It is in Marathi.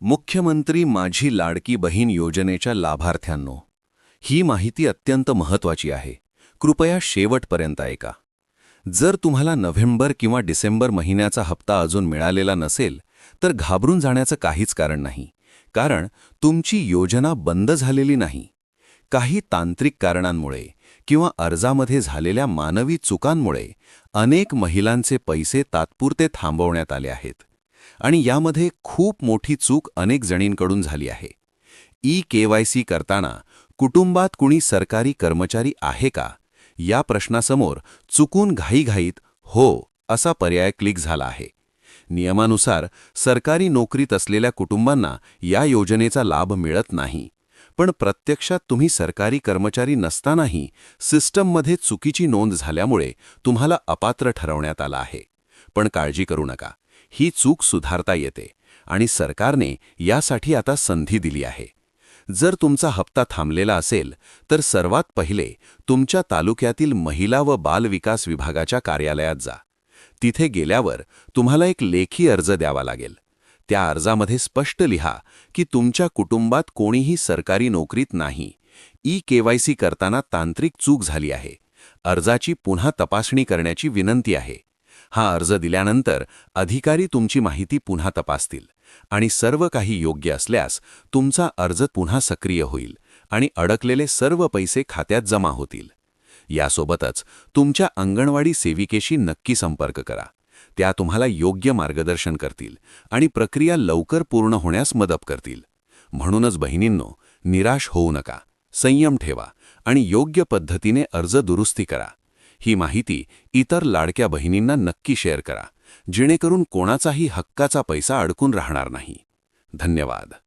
मुख्यमंत्री माझी लाडकी बहीण योजनेच्या लाभार्थ्यांनो, ही माहिती अत्यंत महत्त्वाची आहे. कृपया शेवटपर्यंत ऐका. जर तुम्हाला नोव्हेंबर किंवा डिसेंबर महिन्याचा हप्ता अजून मिळालेला नसेल, तर घाबरून जाण्याचं काहीच कारण नाही. कारण तुमची योजना बंद झालेली नाही. काही तांत्रिक कारणांमुळे किंवा अर्जामध्ये झालेल्या मानवी चुकांमुळे अनेक महिलांचे पैसे तात्पुरते थांबवण्यात आले आहेत. आणि यामध्ये खूप मोठी चूक अनेक जणींकडून झाली आहे. ई-केवायसी करताना कुटुंबात कुणी सरकारी कर्मचारी आहे का, या प्रश्नासमोर चुकून घाईघाईत हो असा पर्याय क्लिक झाला आहे. नियमानुसार सरकारी नोकरीत असलेल्या कुटुंबांना या योजनेचा लाभ मिळत नाही. पण प्रत्यक्षात तुम्ही सरकारी कर्मचारी नसतानाही सिस्टममध्ये चुकीची नोंद झाल्यामुळे तुम्हाला अपात्र ठरवण्यात आलं आहे. पण काळजी करू नका, ही चूक सुधारता येते आणि सरकारने यासाठी आता संधी दिली आहे. जर तुमचा हप्ता थांबलेला असेल तर सर्वात पहिले तुमच्या तालुक्यातील महिला व बाल विकास विभागाच्या कार्यालयात जा. तिथे गेल्यावर तुम्हाला एक लेखी अर्ज द्यावा लागेल. त्या अर्जामध्ये स्पष्ट लिहा की तुमच्या कुटुंबात कोणीही सरकारी नोकरीत नाही. ई-केवायसी करताना तांत्रिक चूक झाली आहे. अर्जाची पुन्हा तपासणी करण्याची विनंती आहे. हा अर्ज दिल्यानंतर अधिकारी तुमची माहिती पुन्हा तपासतील आणि सर्व काही योग्य असल्यास तुमचा अर्ज पुन्हा सक्रिय होईल आणि अडकलेले सर्व पैसे खात्यात जमा होतील. यासोबतच तुमच्या अंगणवाडी सेविकेशी नक्की संपर्क करा. त्या तुम्हाला योग्य मार्गदर्शन करतील आणि प्रक्रिया लवकर पूर्ण होण्यास मदत करतील. म्हणूनच बहिणींनो, निराश होऊ नका, संयम ठेवा आणि योग्य पद्धतीने अर्ज दुरुस्ती करा. ही माहिती इतर लाडक्या बहिणींना नक्की शेअर करा, जेणेकरून कोणाचाही हक्काचा पैसा अडकून राहणार नाही. धन्यवाद.